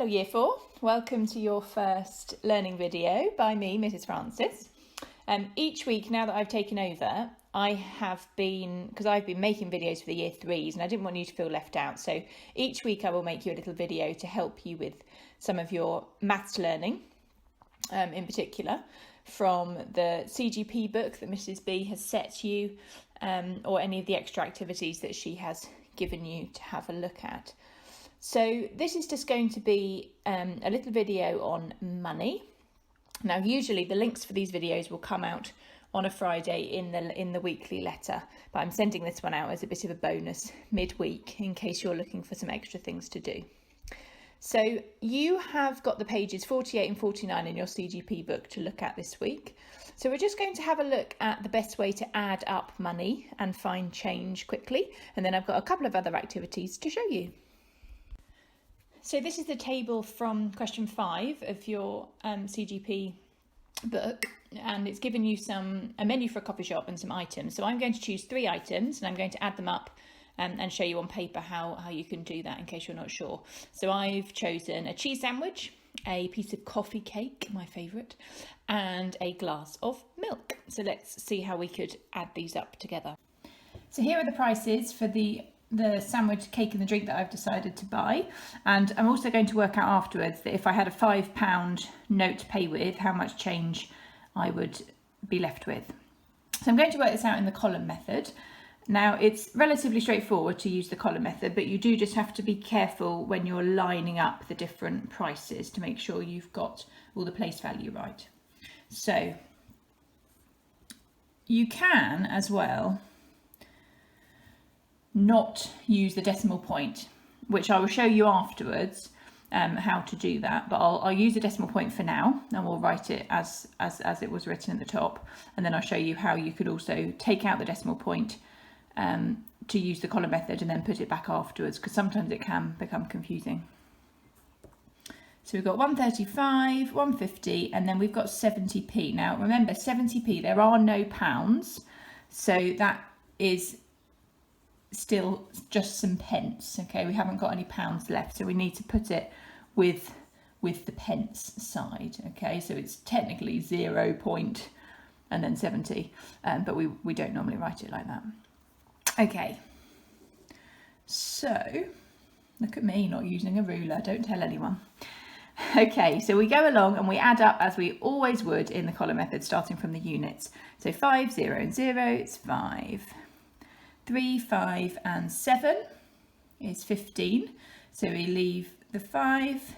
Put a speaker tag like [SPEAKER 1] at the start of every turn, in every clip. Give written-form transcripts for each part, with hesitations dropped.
[SPEAKER 1] Hello Year 4, welcome to your first learning video by me, Mrs Francis. Each week now that I've taken over, I've been making videos for the Year 3s and I didn't want you to feel left out, so each week I will make you a little video to help you with some of your maths learning, in particular from the CGP book that Mrs B has set you, or any of the extra activities that she has given you to have a look at. So this is just going to be a little video on money. Now, usually the links for these videos will come out on a Friday in the weekly letter, but I'm sending this one out as a bit of a bonus midweek in case you're looking for some extra things to do. So you have got the pages 48 and 49 in your CGP book to look at this week. So we're just going to have a look at the best way to add up money and find change quickly, and then I've got a couple of other activities to show you. So this is the table from question 5 of your CGP book, and it's given you a menu for a coffee shop and some items. So I'm going to choose 3 items and I'm going to add them up and show you on paper how you can do that in case you're not sure. So I've chosen a cheese sandwich, a piece of coffee cake, my favourite, and a glass of milk. So let's see how we could add these up together. So here are the prices for the sandwich, cake and the drink that I've decided to buy, and I'm also going to work out afterwards that if I had a £5 note to pay with, how much change I would be left with. So I'm going to work this out in the column method. Now it's relatively straightforward to use the column method, but you do just have to be careful when you're lining up the different prices to make sure you've got all the place value right. So you can as well not use the decimal point, which I will show you afterwards how to do that, but I'll use a decimal point for now and we'll write it as it was written at the top, and then I'll show you how you could also take out the decimal point to use the column method and then put it back afterwards, because sometimes it can become confusing. So we've got 135, 150, and then we've got 70p. Now remember, 70p, there are no pounds, so that is still just some pence. Okay, we haven't got any pounds left, so we need to put it with the pence side. Okay, so it's technically 0 point and then 70, but we don't normally write it like that. Okay, so look at me not using a ruler, don't tell anyone. Okay, so we go along and we add up as we always would in the column method, starting from the units. So 5, 0 and 0, it's 5. 3, 5 and 7 is 15. So we leave the 5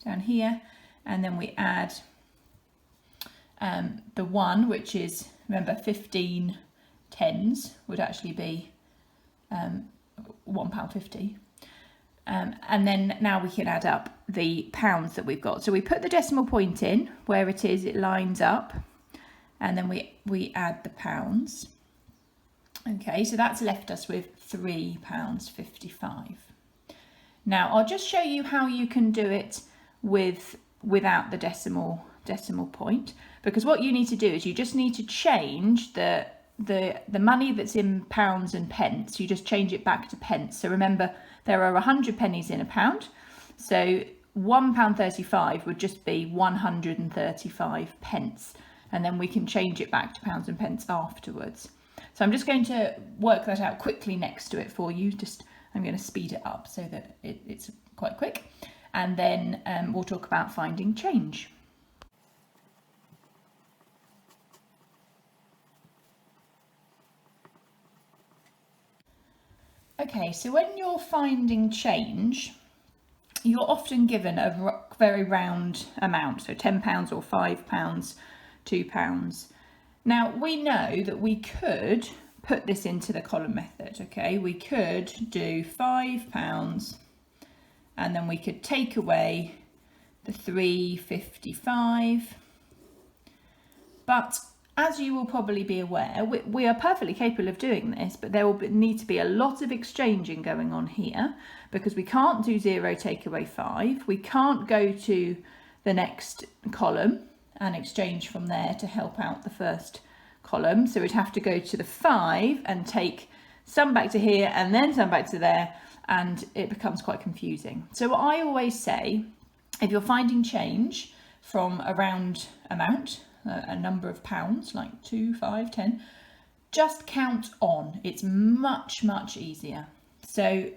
[SPEAKER 1] down here and then we add the 1, which is, remember, 15 tens would actually be £1.50. And then now we can add up the pounds that we've got. So we put the decimal point in where it is, it lines up, and then we add the pounds. Okay, so that's left us with £3.55. Now I'll just show you how you can do it without the decimal point, because what you need to do is you just need to change the money that's in pounds and pence. You just change it back to pence. So remember, there are 100 pennies in a pound, so £1.35 would just be 135 pence, and then we can change it back to pounds and pence afterwards. So I'm just going to work that out quickly next to it for you. I'm going to speed it up so that it's quite quick, and then we'll talk about finding change. Okay, so when you're finding change, you're often given a very round amount, so £10 or £5, £2. Now we know that we could put this into the column method. Okay, we could do £5 and then we could take away the £3.55, but as you will probably be aware, we are perfectly capable of doing this, but there will need to be a lot of exchanging going on here, because we can't do 0 take away 5, we can't go to the next column and exchange from there to help out the first column. So we'd have to go to the 5 and take some back to here and then some back to there, and it becomes quite confusing. So what I always say If you're finding change from a round amount, a number of pounds, like 2, 5, 10, just count on. It's much, much easier. So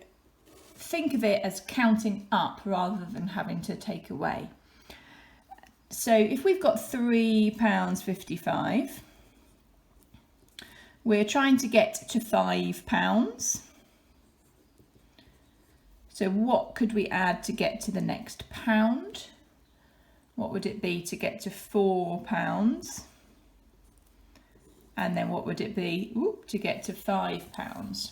[SPEAKER 1] think of it as counting up rather than having to take away. So if we've got £3.55, we're trying to get to £5. So what could we add to get to the next pound? What would it be to get to £4? And then what would it be to get to £5?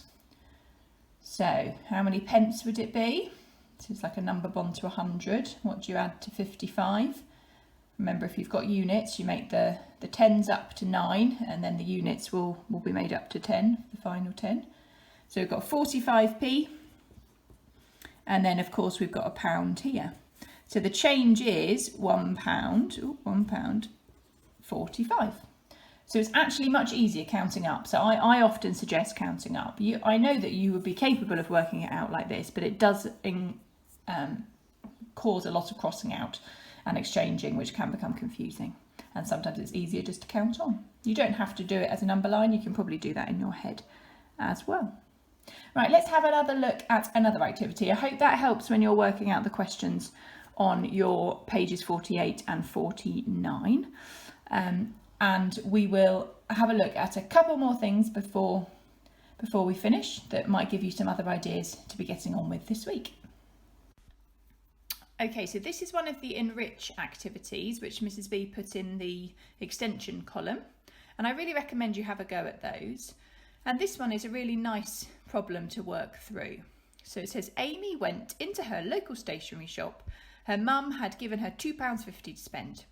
[SPEAKER 1] So how many pence would it be? So it's like a number bond to 100. What do you add to 55? Remember, if you've got units, you make the tens up to 9, and then the units will be made up to 10, the final 10. So we've got 45p, and then of course we've got a pound here. So the change is £1, £1.45. So it's actually much easier counting up. So I often suggest counting up. I know that you would be capable of working it out like this, but it does cause a lot of crossing out and exchanging, which can become confusing. And sometimes it's easier just to count on. You don't have to do it as a number line. You can probably do that in your head as well. Right, let's have another look at another activity. I hope that helps when you're working out the questions on your pages 48 and 49. And we will have a look at a couple more things before we finish that might give you some other ideas to be getting on with this week. Okay, so this is one of the Enrich activities which Mrs. B put in the extension column, and I really recommend you have a go at those. And this one is a really nice problem to work through. So it says Amy went into her local stationery shop. Her mum had given her £2.50 to spend.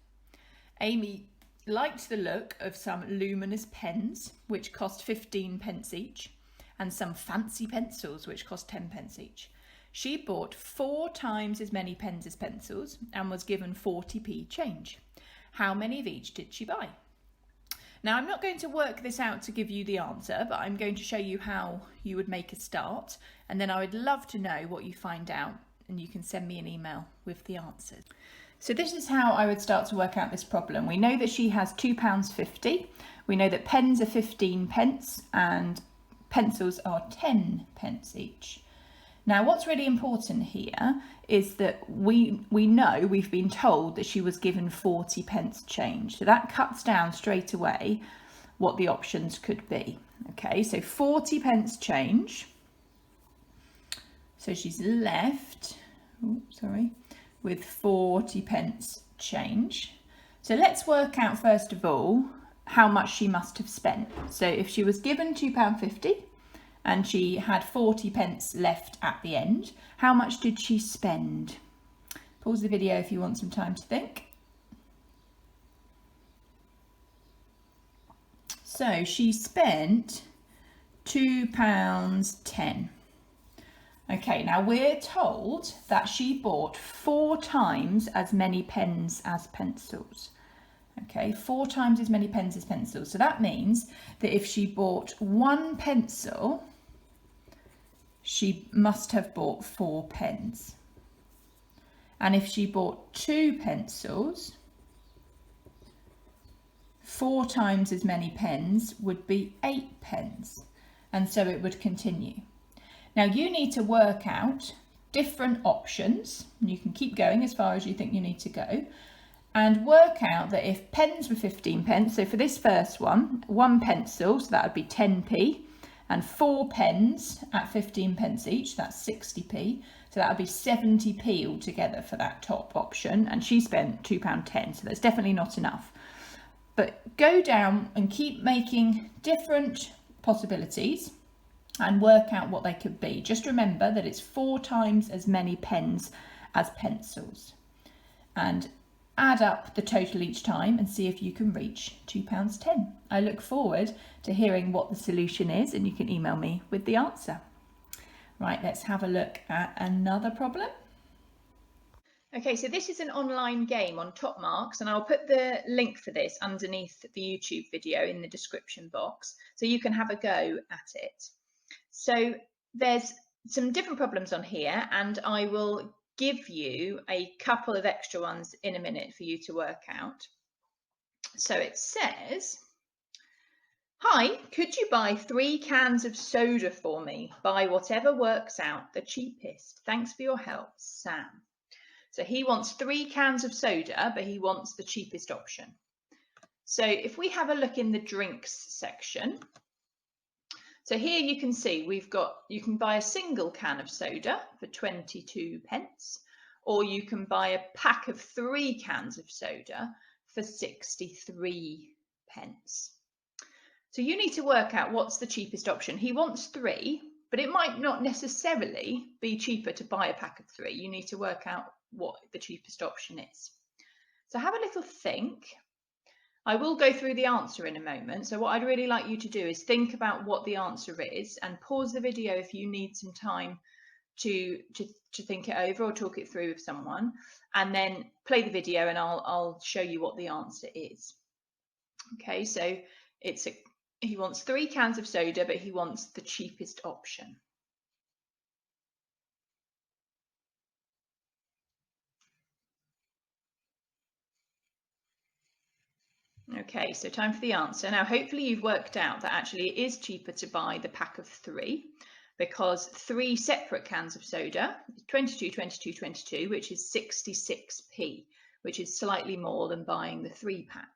[SPEAKER 1] Amy liked the look of some luminous pens, which cost 15p each, and some fancy pencils, which cost 10p each. She bought 4 times as many pens as pencils and was given 40p change. How many of each did she buy? Now, I'm not going to work this out to give you the answer, but I'm going to show you how you would make a start, and then I would love to know what you find out, and you can send me an email with the answers. So this is how I would start to work out this problem. We know that she has £2.50. We know that pens are 15p and pencils are 10p each. Now, what's really important here is that we know, we've been told that she was given 40p change. So that cuts down straight away what the options could be. Okay, so 40p change. So she's left, with 40p change. So let's work out first of all how much she must have spent. So if she was given £2.50 and she had 40p left at the end, how much did she spend? Pause the video if you want some time to think. So she spent £2.10. Okay, now we're told that she bought 4 times as many pens as pencils. Okay, 4 times as many pens as pencils. So that means that if she bought 1 pencil, she must have bought 4 pens. And if she bought 2 pencils, 4 times as many pens would be 8 pens. And so it would continue. Now you need to work out different options. You can keep going as far as you think you need to go, and work out that if pens were 15p, so for this first one, 1 pencil, so that would be 10p, and 4 pens at 15p each, that's 60p, so that would be 70p altogether for that top option, and she spent £2.10, so that's definitely not enough. But go down and keep making different possibilities and work out what they could be. Just remember that it's 4 times as many pens as pencils. And add up the total each time and see if you can reach £2.10. I look forward to hearing what the solution is, and you can email me with the answer. Right, let's have a look at another problem. Okay, so this is an online game on Top Marks, and I'll put the link for this underneath the YouTube video in the description box, so you can have a go at it. So there's some different problems on here, and I will give you a couple of extra ones in a minute for you to work out. So it says, hi, could you buy 3 cans of soda for me? Buy whatever works out the cheapest. Thanks for your help, Sam. So he wants 3 cans of soda, but he wants the cheapest option. So if we have a look in the drinks section, so here you can see you can buy a single can of soda for 22 pence, or you can buy a pack of 3 cans of soda for 63 pence. So you need to work out what's the cheapest option. He wants 3, but it might not necessarily be cheaper to buy a pack of 3. You need to work out what the cheapest option is. So have a little think. I will go through the answer in a moment. So what I'd really like you to do is think about what the answer is and pause the video if you need some time to think it over or talk it through with someone, and then play the video and I'll show you what the answer is. Okay, so he wants 3 cans of soda, but he wants the cheapest option. Okay, so time for the answer. Now, hopefully you've worked out that actually it is cheaper to buy the pack of 3, because 3 separate cans of soda, 22, 22, 22, which is 66p, which is slightly more than buying the 3 pack.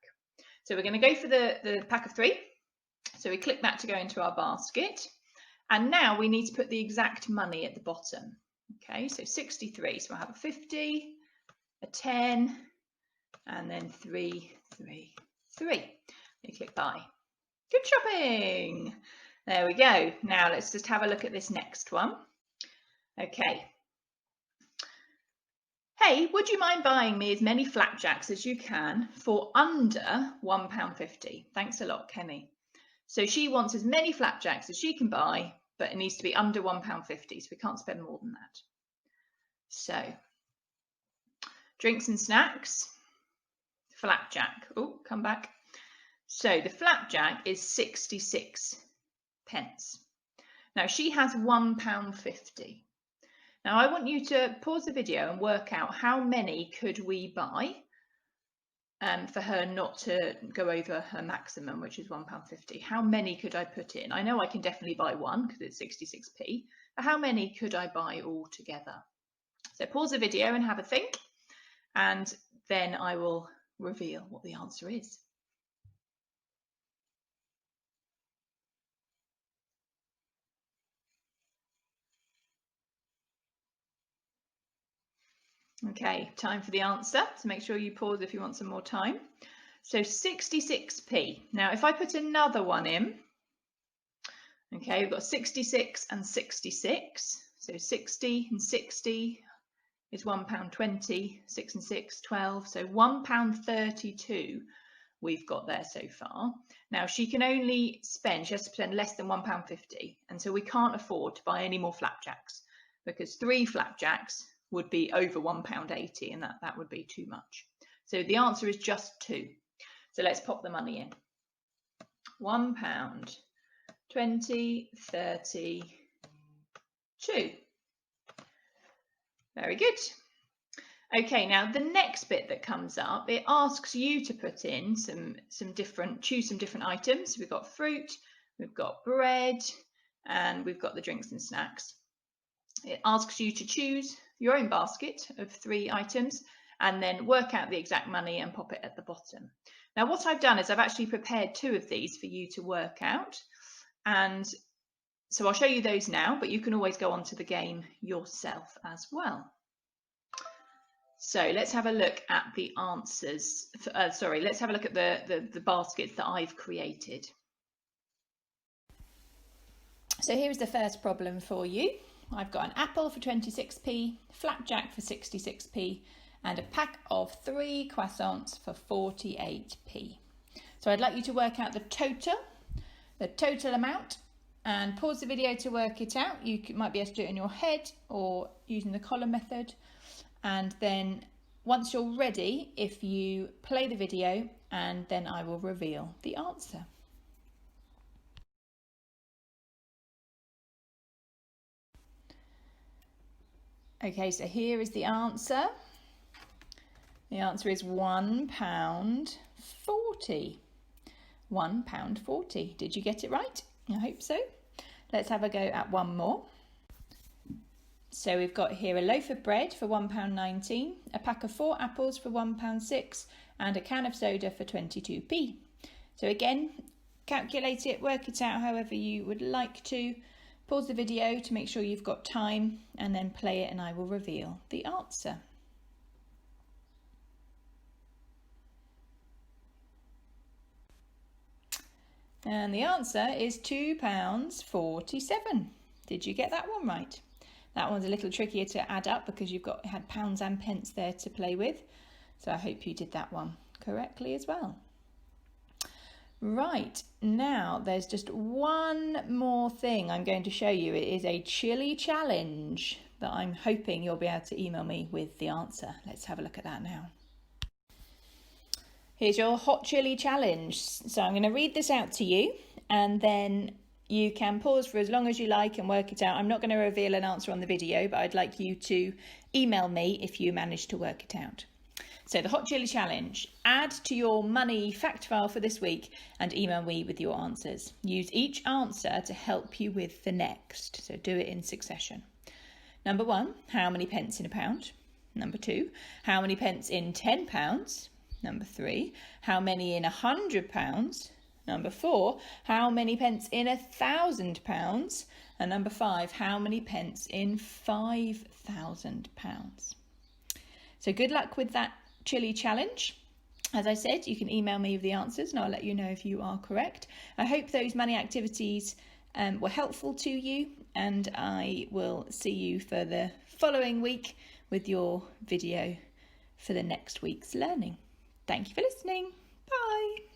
[SPEAKER 1] So we're going to go for the pack of 3. So we click that to go into our basket. And now we need to put the exact money at the bottom. Okay, so 63. So we'll have a 50, a 10, and then 3, 3, 3. We click buy. Good shopping. There we go. Now let's just have a look at this next one. Okay. Hey, would you mind buying me as many flapjacks as you can for under £1.50? Thanks a lot, Kemi. So she wants as many flapjacks as she can buy, but it needs to be under £1.50, so we can't spend more than that. So, drinks and snacks, flapjack. Oh, come back. So the flapjack is 66 pence. Now she has £1.50. Now I want you to pause the video and work out how many could we buy for her not to go over her maximum, which is £1.50. How many could I put in? I know I can definitely buy one because it's 66p, but how many could I buy all together? So pause the video and have a think, and then I will reveal what the answer is. Okay, time for the answer. So make sure you pause if you want some more time. So 66p. Now, if I put another one in, okay, we've got 66 and 66. So 60 and 60 is £1.20, 6 and 6, 12. So £1.32 we've got there so far. Now, she can only spend, she has to spend less than £1.50. And so we can't afford to buy any more flapjacks, because 3 flapjacks would be over £1.80, and that would be too much. So the answer is just 2. So let's pop the money in. £1, 20, 30, 2. Very good. Okay, now the next bit that comes up, it asks you to put in choose some different items. We've got fruit, we've got bread, and we've got the drinks and snacks. It asks you to choose your own basket of 3 items and then work out the exact money and pop it at the bottom. Now what I've done is I've actually prepared 2 of these for you to work out, and so I'll show you those now, but you can always go on to the game yourself as well. So let's have a look at the answers. Let's have a look at the baskets that I've created. So here's the first problem for you. I've got an apple for 26p, flapjack for 66p, and a pack of 3 croissants for 48p. So I'd like you to work out the total amount, and pause the video to work it out. You might be able to do it in your head or using the column method. And then once you're ready, if you play the video, and then I will reveal the answer. Okay, so here is the answer. The answer is £1.40. £1.40. Did you get it right? I hope so. Let's have a go at one more. So we've got here a loaf of bread for £1.19, a pack of 4 apples for £1.06, and a can of soda for 22p. So again, calculate it, work it out however you would like to. Pause the video to make sure you've got time, and then play it and I will reveal the answer. And the answer is £2.47. Did you get that one right? That one's a little trickier to add up because you've had pounds and pence there to play with. So I hope you did that one correctly as well. Right, now there's just one more thing I'm going to show you. It is a chili challenge that I'm hoping you'll be able to email me with the answer. Let's have a look at that now. Here's your hot chili challenge. So I'm going to read this out to you, and then you can pause for as long as you like and work it out. I'm not going to reveal an answer on the video, but I'd like you to email me if you manage to work it out. So the hot chili challenge: add to your money fact file for this week and email me with your answers. Use each answer to help you with the next. So do it in succession. Number 1, how many pence in a pound? Number 2, how many pence in £10? Number 3, how many in £100? Number 4, how many pence in £1,000? And number 5, how many pence in £5,000? So good luck with that chili challenge. As I said, you can email me with the answers and I'll let you know if you are correct. I hope those money activities were helpful to you, and I will see you for the following week with your video for the next week's learning. Thank you for listening. Bye.